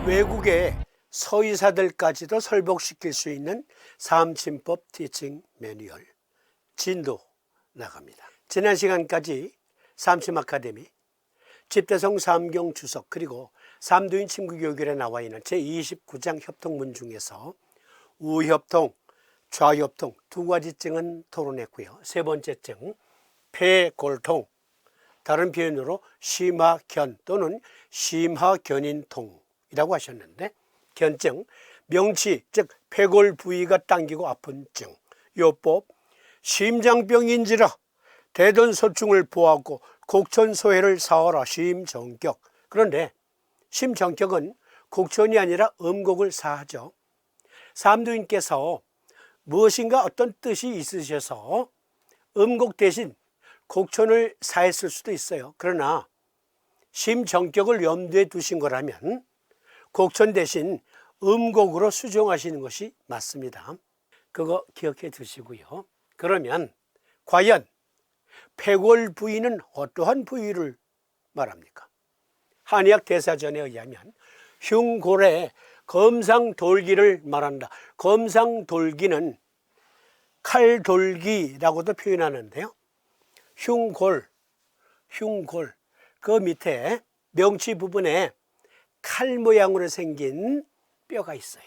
외국의 서의사들까지도 설복시킬 수 있는 사암침법 티칭 매뉴얼 진도 나갑니다. 지난 시간까지 사암침 아카데미 집대성 사암경 주석 그리고 삼두인 침구교육에 나와 있는 제29장 협통문 중에서 우협통, 좌협통 두 가지 증은 토론했고요. 세 번째 증 폐골통, 다른 표현으로 심하견 또는 심하견인통이라고 하셨는데, 견증, 명치 즉 폐골 부위가 당기고 아픈 증, 요법, 심장병인지라 대변소충을 보하고 곡천소해를 사하라 심정격. 그런데 심정격은 곡천이 아니라 음곡을 사하죠. 사암두인께서 무엇인가 어떤 뜻이 있으셔서 음곡 대신 곡천을 사했을 수도 있어요. 그러나 심정격을 염두에 두신 거라면 곡천 대신 음곡으로 수정하시는 것이 맞습니다. 그거 기억해 두시고요. 그러면 과연 폐골 부위는 어떠한 부위를 말합니까? 한의학 대사전에 의하면 흉골의 검상돌기를 말한다. 검상돌기는 칼돌기라고도 표현하는데요. 흉골 그 밑에 명치 부분에 칼 모양으로 생긴 뼈가 있어요.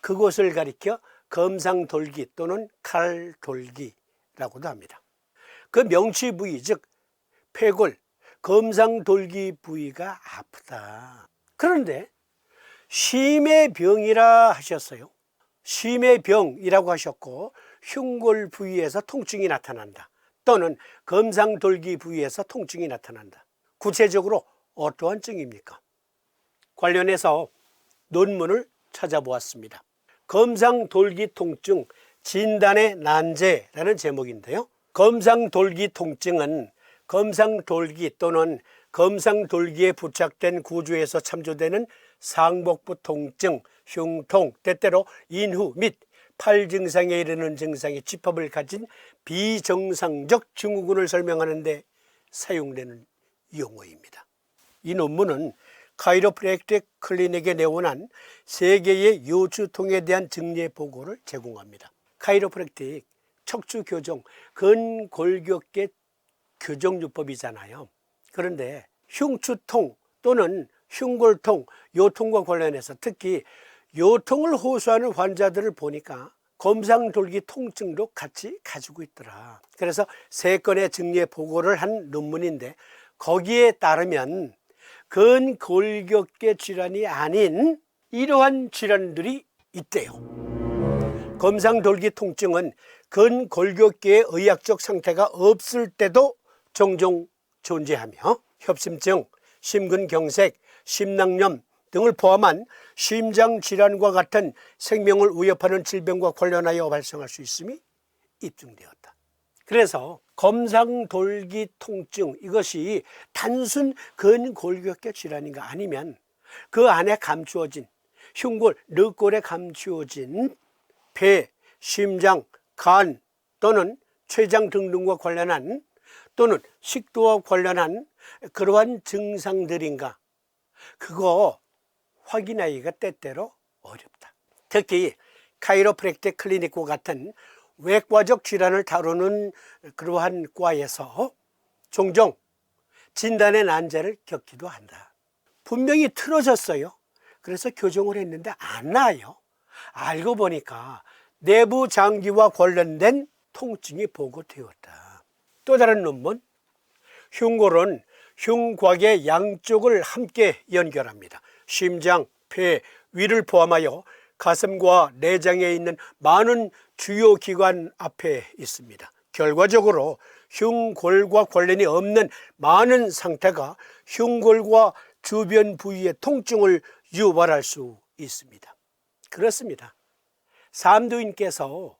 그곳을 가리켜 검상돌기 또는 칼돌기라고도 합니다. 그 명치 부위 즉 폐골, 검상돌기 부위가 아프다. 그런데 심의 병이라 하셨어요. 심의 병이라고 하셨고 흉골 부위에서 통증이 나타난다. 또는 검상돌기 부위에서 통증이 나타난다. 구체적으로 어떠한 증입니까? 관련해서 논문을 찾아보았습니다. 검상돌기 통증 진단의 난제라는 제목인데요. 검상돌기 통증은 검상돌기 또는 검상돌기에 부착된 구조에서 참조되는 상복부 통증, 흉통, 때때로 인후 및 팔 증상에 이르는 증상의 집합을 가진 비정상적 증후군을 설명하는 데 사용되는 용어입니다. 이 논문은 카이로프랙틱 클리닉에 내원한 세계의 요추통에 대한 증례 보고를 제공합니다. 카이로프랙틱, 척추 교정, 근골격계 교정요법이잖아요. 그런데 흉추통 또는 흉골통, 요통과 관련해서 특히 요통을 호소하는 환자들을 보니까 검상돌기 통증도 같이 가지고 있더라. 그래서 3건의 증례 보고를 한 논문인데 거기에 따르면 근골격계 질환이 아닌 이러한 질환들이 있대요. 검상돌기 통증은 근골격계의 의학적 상태가 없을 때도 종종 존재하며 협심증, 심근경색, 심낭염 등을 포함한 심장질환과 같은 생명을 위협하는 질병과 관련하여 발생할 수 있음이 입증되었다. 그래서 검상돌기 통증 이것이 단순 근골격계 질환인가 아니면 그 안에 감추어진 흉골, 늑골에 감추어진 폐, 심장, 간 또는 췌장 등등과 관련한 또는 식도와 관련한 그러한 증상들인가 그거 확인하기가 때때로 어렵다. 특히 카이로프랙틱 클리닉과 같은 외과적 질환을 다루는 그러한 과에서 종종 진단의 난제를 겪기도 한다. 분명히 틀어졌어요. 그래서 교정을 했는데 안 나아요. 알고 보니까 내부 장기와 관련된 통증이 보고되었다. 또 다른 논문, 흉골은 흉곽의 양쪽을 함께 연결합니다. 심장, 폐, 위를 포함하여 가슴과 내장에 있는 많은 주요 기관 앞에 있습니다. 결과적으로 흉골과 관련이 없는 많은 상태가 흉골과 주변 부위의 통증을 유발할 수 있습니다. 그렇습니다. 사암두인께서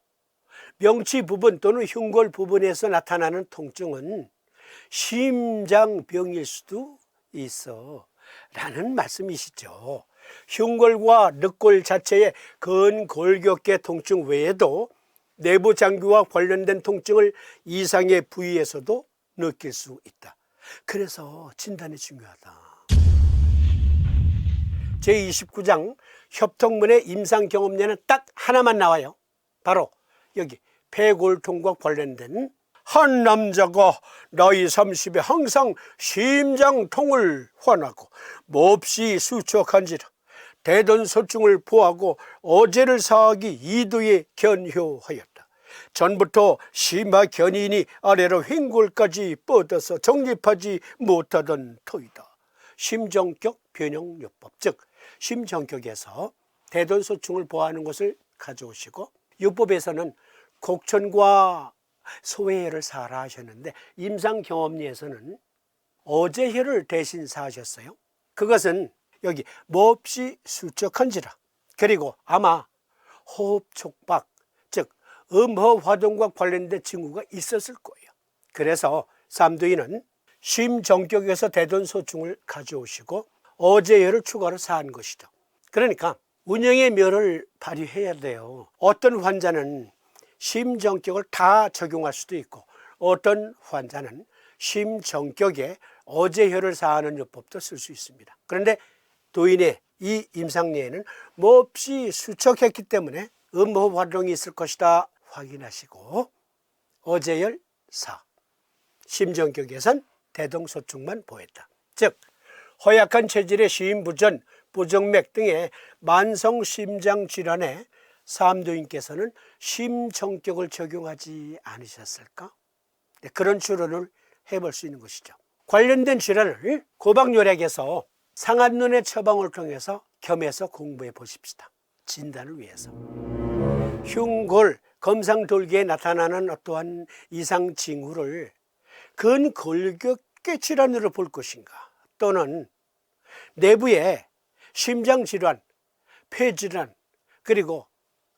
명치 부분 또는 흉골 부분에서 나타나는 통증은 심장병일 수도 있어 라는 말씀이시죠. 흉골과 늑골 자체의 근골격계 통증 외에도 내부 장기와 관련된 통증을 이상의 부위에서도 느낄 수 있다. 그래서 진단이 중요하다. 제29장 협통문의 임상경험례는 딱 하나만 나와요. 바로 여기 폐골통과 관련된 한 남자가 나이 30에 항상 심장통을 환하고 몹시 수척한지라 대던소증을 포하고 어제를 사하기 2도에 견효하였다. 전부터 심하 견인이 아래로 횡골까지 뻗어서 정립하지 못하던 터이다. 심정격 변형요법, 즉 심정격에서 대던소증을 보호하는 것을 가져오시고 요법에서는 곡천과 소해를 사하라 하셨는데 임상경험리에서는 어제혈을 대신 사하셨어요. 그것은 여기 몹시 수척한지라, 그리고 아마 호흡 촉박, 즉 음허화동과 관련된 징후가 있었을 거예요. 그래서 삼두이는 심정격에서 대던소증을 가져오시고 어제혈을 추가로 사한 것이죠. 그러니까 운영의 면을 발휘해야 돼요. 어떤 환자는 심정격을 다 적용할 수도 있고 어떤 환자는 심정격에 어제혈을 사하는 요법도 쓸 수 있습니다. 그런데 도인의 이 임상례에는 몹시 수척했기 때문에 음호흡 활동이 있을 것이다 확인하시고 어제혈 사, 심정격에선 대동소증만 보였다. 즉 허약한 체질의 심부전, 부정맥 등의 만성심장질환에 삼도인께서는 심정격을 적용하지 않으셨을까? 그런 추론을 해볼 수 있는 것이죠. 관련된 질환을 고박요략에서 상한눈의 처방을 통해서 겸해서 공부해 보십시다. 진단을 위해서. 흉골, 검상돌기에 나타나는 어떠한 이상 징후를 근골격계 질환으로 볼 것인가, 또는 내부에 심장질환, 폐질환, 그리고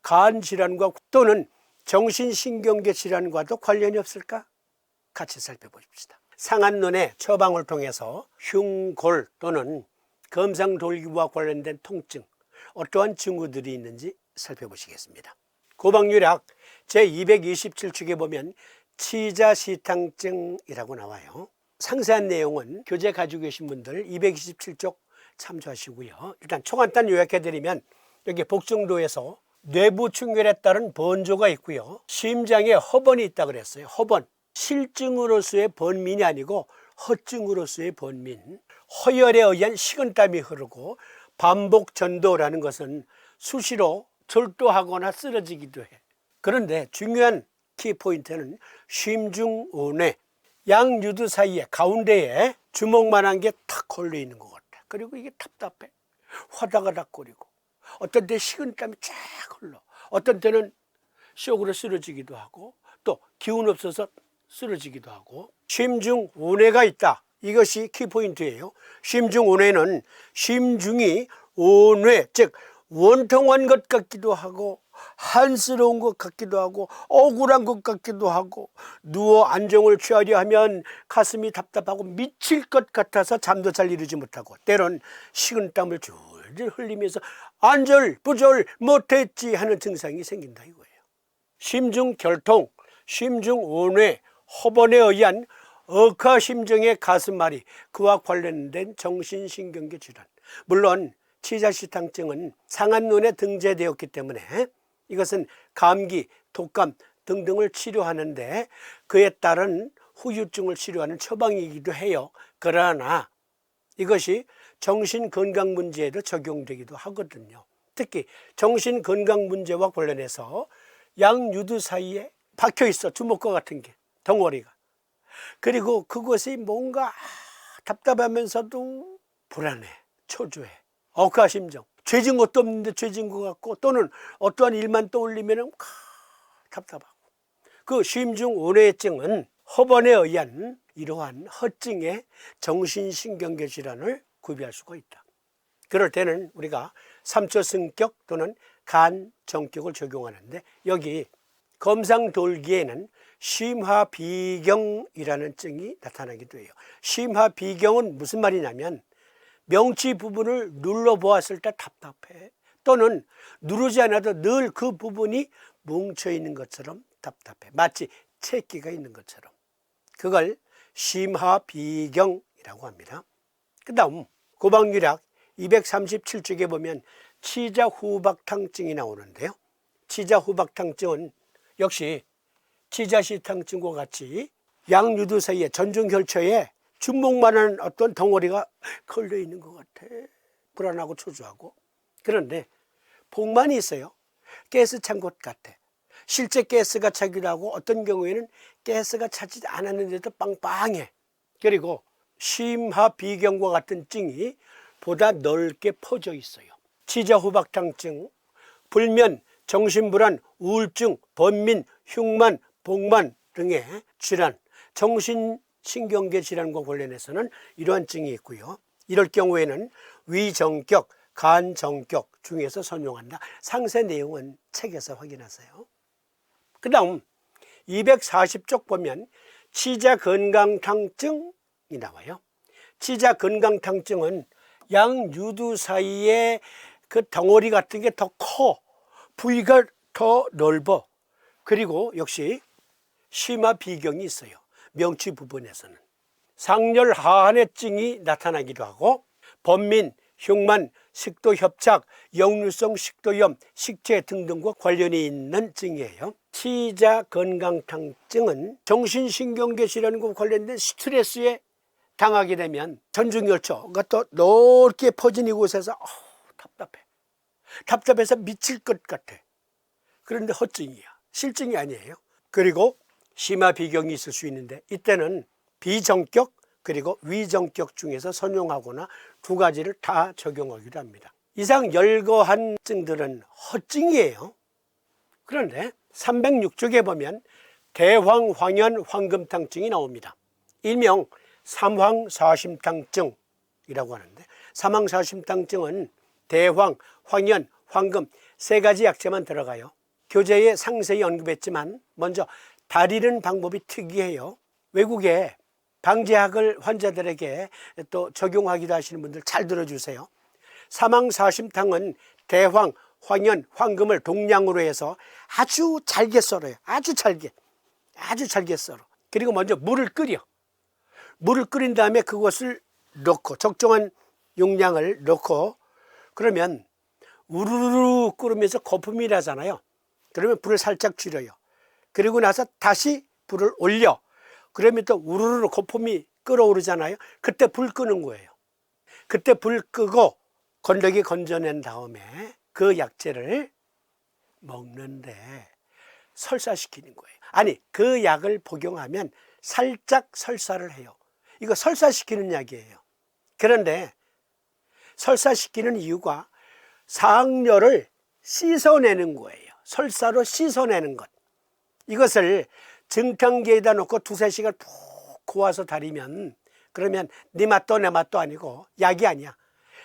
간질환과 또는 정신신경계 질환과도 관련이 없을까? 같이 살펴보십시다. 상한눈의 처방을 통해서 흉골 또는 검상돌기와 관련된 통증, 어떠한 징후들이 있는지 살펴보시겠습니다. 고박요략 제227축에 보면 치자시탕증이라고 나와요. 상세한 내용은 교재 가지고 계신 분들 227쪽 참조하시고요. 일단 초간단 요약해드리면 여기 복중도에서 뇌부 충혈에 따른 번조가 있고요. 심장에 허번이 있다 그랬어요. 허번, 실증으로서의 번민이 아니고 허증으로서의 번민. 허열에 의한 식은땀이 흐르고 반복 전도라는 것은 수시로 절도하거나 쓰러지기도 해. 그런데 중요한 키포인트는 심중온외, 양유두 사이에 가운데에 주먹만한 게 탁 걸려 있는 것 같아. 그리고 이게 답답해. 화다가닥거리고 어떤 때 식은땀이 쫙 흘러, 어떤 때는 쇼크로 쓰러지기도 하고 또 기운 없어서 쓰러지기도 하고. 심중온외가 있다. 이것이 키포인트예요. 심중온외는 심중이 온외, 즉 원통한 것 같기도 하고 한스러운 것 같기도 하고 억울한 것 같기도 하고 누워 안정을 취하려 하면 가슴이 답답하고 미칠 것 같아서 잠도 잘 이루지 못하고 때론 식은땀을 줄줄 흘리면서 안절부절 못했지 하는 증상이 생긴다 이거예요. 심중결통, 심중온외, 허번에 의한 억하심정의 가슴앓이, 그와 관련된 정신신경계 질환, 물론 치자시탕증은 상한눈에 등재되었기 때문에 이것은 감기, 독감 등등을 치료하는데 그에 따른 후유증을 치료하는 처방이기도 해요. 그러나 이것이 정신건강 문제에도 적용되기도 하거든요. 특히 정신건강 문제와 관련해서 양유두 사이에 박혀 있어, 주먹과 같은 게, 덩어리가. 그리고 그것이 뭔가 답답하면서도 불안해, 초조해, 억하심정, 죄진 것도 없는데 죄진 것 같고, 또는 어떠한 일만 떠올리면 답답하고. 그 심중온외증은 허번에 의한 이러한 허증의 정신신경계 질환을 구비할 수가 있다. 그럴 때는 우리가 삼초승격 또는 간정격을 적용하는데, 여기 검상돌기에는 심화비경이라는 증이 나타나기도 해요. 심화비경은 무슨 말이냐면 명치 부분을 눌러보았을 때 답답해, 또는 누르지 않아도 늘 그 부분이 뭉쳐있는 것처럼 답답해, 마치 채기가 있는 것처럼. 그걸 심화비경이라고 합니다. 그 다음 고박요략 237쪽에 보면 치자후박탕증이 나오는데요. 치자후박탕증은 역시 치자시탕증과 같이 양유두 사이에 전중혈처에 준목만한 어떤 덩어리가 걸려 있는 것 같아. 불안하고 초조하고. 그런데 복만이 있어요. 가스 찬 것 같아. 실제 가스가 차기도 하고 어떤 경우에는 가스가 차지 않았는데도 빵빵해. 그리고 심하비경과 같은 증이 보다 넓게 퍼져 있어요. 치자후박탕증, 불면, 정신불안, 우울증, 번민, 흉만, 복만 등의 질환, 정신신경계 질환과 관련해서는 이러한 증이 있고요. 이럴 경우에는 위정격, 간정격 중에서 선용한다. 상세 내용은 책에서 확인하세요. 그 다음 240쪽 보면 치자건강탕증이 나와요. 치자건강탕증은 양유두 사이에 그 덩어리 같은 게 더 커, 부위가 더 넓어. 그리고 역시 심화비경이 있어요. 명치 부분에서는. 상열하한해증이 나타나기도 하고 번민, 흉만, 식도협착, 역류성 식도염, 식체 등등과 관련이 있는 증이에요. 치자건강탕증은 정신신경계 질환과 관련된 스트레스에 당하게 되면 전중혈처가 또 넓게 퍼진 이곳에서 답답해. 답답해서 미칠 것 같아. 그런데 허증이야. 실증이 아니에요. 그리고 심화비경이 있을 수 있는데 이때는 비정격 그리고 위정격 중에서 선용하거나 두 가지를 다 적용하기도 합니다. 이상 열거한 증들은 허증이에요. 그런데 306쪽에 보면 대황, 황현, 황금탕증이 나옵니다. 일명 삼황사심탕증이라고 하는데 삼황사심탕증은 대황, 황현, 황금 세 가지 약재만 들어가요. 교재에 상세히 언급했지만 먼저 다리는 방법이 특이해요. 외국에 방제학을 환자들에게 또 적용하기도 하시는 분들 잘 들어주세요. 삼황사심탕은 대황, 황현, 황금을 동량으로 해서 아주 잘게 썰어요. 아주 잘게 썰어. 그리고 먼저 물을 끓여. 물을 끓인 다음에 그것을 넣고 적정한 용량을 넣고 그러면 우르르 끓으면서 거품이 나잖아요. 그러면 불을 살짝 줄여요. 그리고 나서 다시 불을 올려. 그러면 또 우르르 거품이 끓어오르잖아요. 그때 불 끄는 거예요. 그때 불 끄고 건더기 건져낸 다음에 그 약재를 먹는데 설사시키는 거예요. 아니 그 약을 복용하면 살짝 설사를 해요. 이거 설사시키는 약이에요. 그런데 설사시키는 이유가 상열을 씻어내는 거예요. 설사로 씻어내는 것. 이것을 증탕기에다 놓고 두세 시간 푹 고아서 달이면 그러면 네 맛도 내 맛도 아니고 약이 아니야.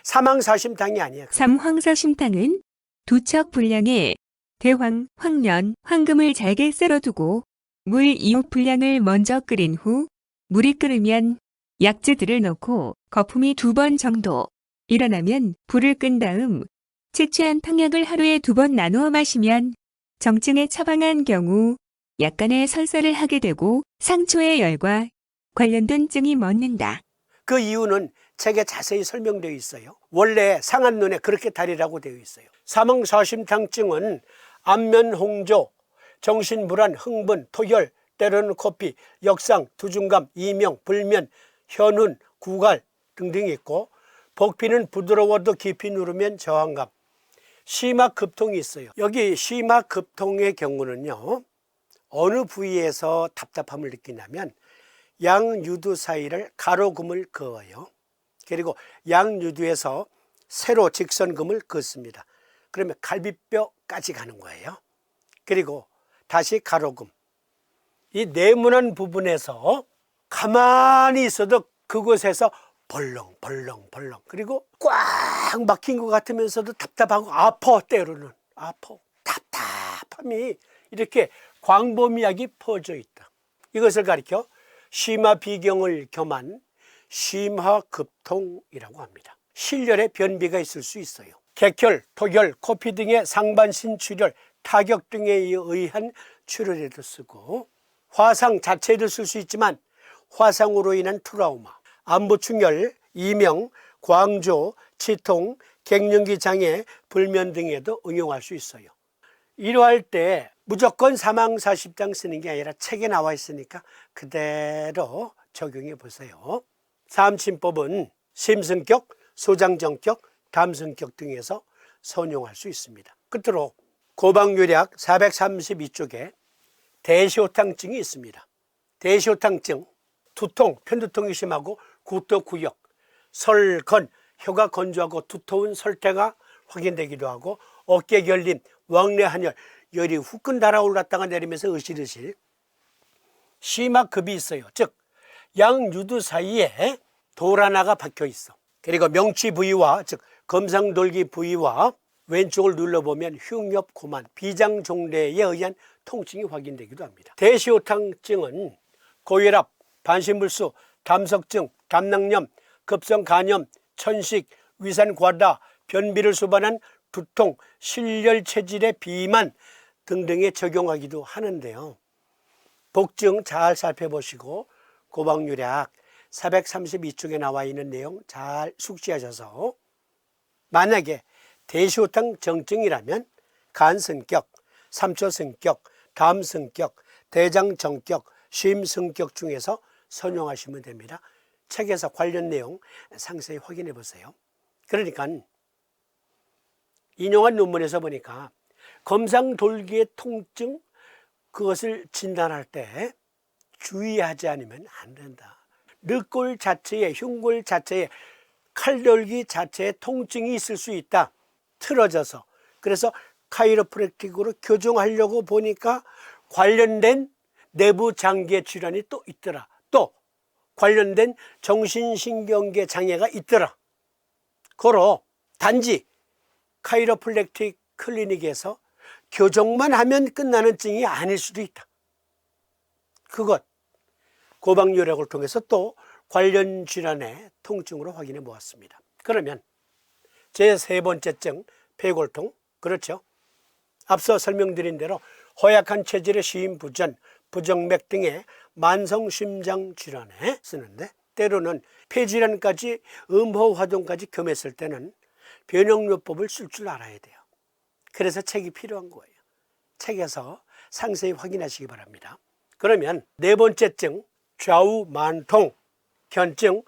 삼황사심탕이 아니야. 삼황사심탕은 두 척 분량의 대황, 황련, 황금을 잘게 썰어두고 물 2호 분량을 먼저 끓인 후 물이 끓으면 약재들을 넣고 거품이 2번 정도 일어나면 불을 끈 다음 채취한 탕약을 하루에 2번 나누어 마시면 정증에 처방한 경우 약간의 설사를 하게 되고 상초의 열과 관련된 증이 멎는다. 그 이유는 책에 자세히 설명되어 있어요. 원래 상한 눈에 그렇게 달이라고 되어 있어요. 삼황사심탕증은 안면홍조, 정신불안, 흥분, 토혈, 때로는 코피, 역상, 두중감, 이명, 불면, 현훈, 구갈 등등이 있고 복피는 부드러워도 깊이 누르면 저항감, 심화급통이 있어요. 여기 심화급통의 경우는요. 어느 부위에서 답답함을 느끼냐면 양유두 사이를 가로금을 그어요. 그리고 양유두에서 세로 직선금을 긋습니다. 그러면 갈비뼈까지 가는 거예요. 그리고 다시 가로금. 이 네모난 부분에서 가만히 있어도 그곳에서 벌렁 그리고 꽉 막힌 것 같으면서도 답답하고 아파. 때로는 아파. 답답함이 이렇게 광범위하게 퍼져 있다. 이것을 가리켜 심화비경을 겸한 심화급통이라고 합니다. 실열에 변비가 있을 수 있어요. 객혈, 토혈, 코피 등의 상반신 출혈, 타격 등에 의한 출혈에도 쓰고 화상 자체에도 쓸 수 있지만 화상으로 인한 트라우마, 안부충혈, 이명, 광조, 치통, 갱년기 장애, 불면 등에도 응용할 수 있어요. 이러할 때 무조건 사망사십장 쓰는 게 아니라 책에 나와 있으니까 그대로 적용해 보세요. 사암침법은 심승격, 소장정격, 담승격 등에서 선용할 수 있습니다. 끝으로 고방요약 432쪽에 대시호탕증이 있습니다. 대시호탕증, 두통, 편두통이 심하고 구토구역, 설건, 혀가 건조하고 두터운 설태가 확인되기도 하고 어깨 결림, 왕래한열, 열이 후끈 달아올랐다가 내리면서 으실으실 심화급이 있어요. 즉 양유두 사이에 돌 하나가 박혀 있어. 그리고 명치 부위와 즉 검상돌기 부위와 왼쪽을 눌러보면 흉엽, 고만, 비장종래에 의한 통증이 확인되기도 합니다. 대시호탕증은 고혈압, 반신불수, 담석증, 담낭염, 급성간염, 천식, 위산과다, 변비를 수반한 두통, 실열 체질의 비만 등등에 적용하기도 하는데요. 복증 잘 살펴보시고 고방요약 432쪽에 나와 있는 내용 잘 숙지하셔서 만약에 대시호탕 정증이라면 간성격, 삼초성격, 담성격, 대장정격, 심성격 중에서 선용하시면 됩니다. 책에서 관련 내용 상세히 확인해 보세요. 그러니까 인용한 논문에서 보니까 검상돌기의 통증 그것을 진단할 때 주의하지 않으면 안 된다. 늑골 자체에 흉골 자체에 칼돌기 자체에 통증이 있을 수 있다. 틀어져서. 그래서 카이로프랙틱으로 교정하려고 보니까 관련된 내부 장기 질환이 또 있더라. 또 관련된 정신신경계 장애가 있더라. 고로 단지 카이로플렉틱 클리닉에서 교정만 하면 끝나는 증이 아닐 수도 있다. 그것 고방요약을 통해서 또 관련 질환의 통증으로 확인해 보았습니다. 그러면 제3번째 증 폐골통, 그렇죠? 앞서 설명드린 대로 허약한 체질의 심부전, 부정맥 등의 만성심장 질환에 쓰는데 때로는 폐질환까지 음호화동까지 겸했을 때는 변형요법을 쓸 줄 알아야 돼요. 그래서 책이 필요한 거예요. 책에서 상세히 확인하시기 바랍니다. 그러면 네 번째 증 좌우 만통, 견증,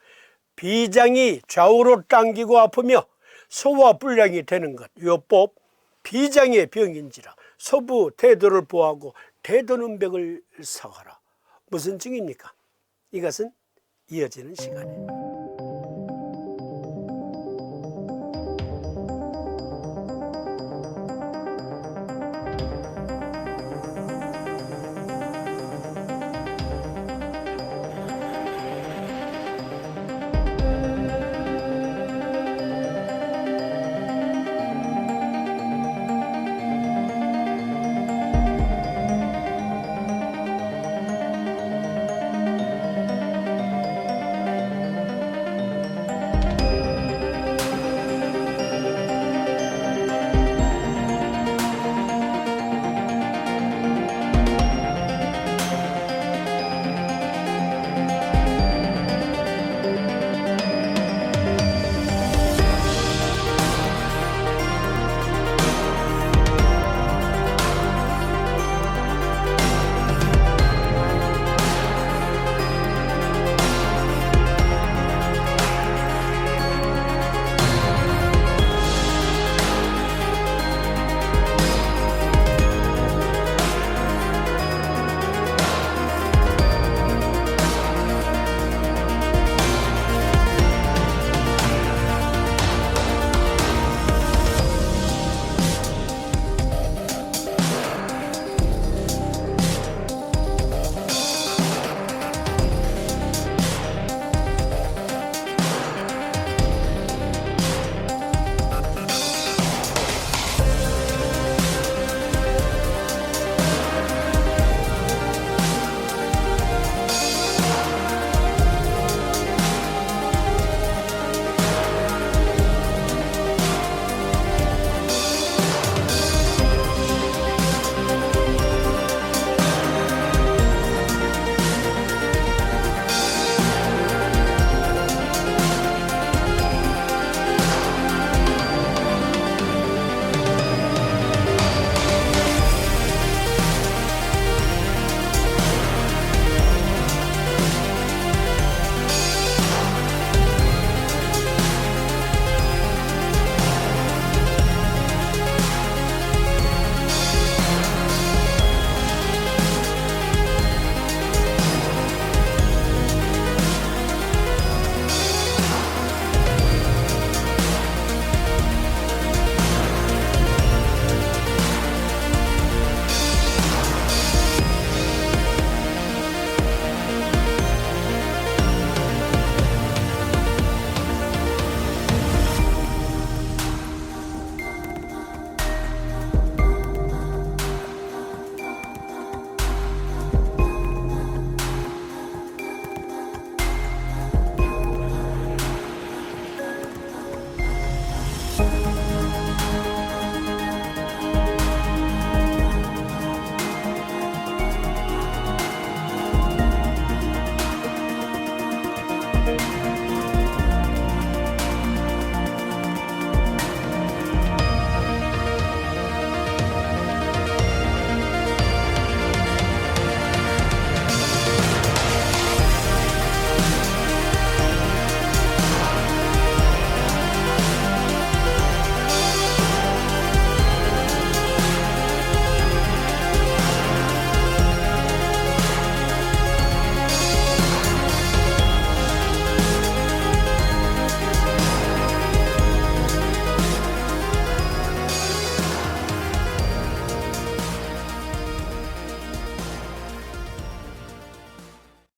비장이 좌우로 당기고 아프며 소화불량이 되는 것. 요법 비장의 병인지라 소부 태도를 보호하고 태도는백을 사하라. 무슨 증입니까? 이것은 이어지는 시간에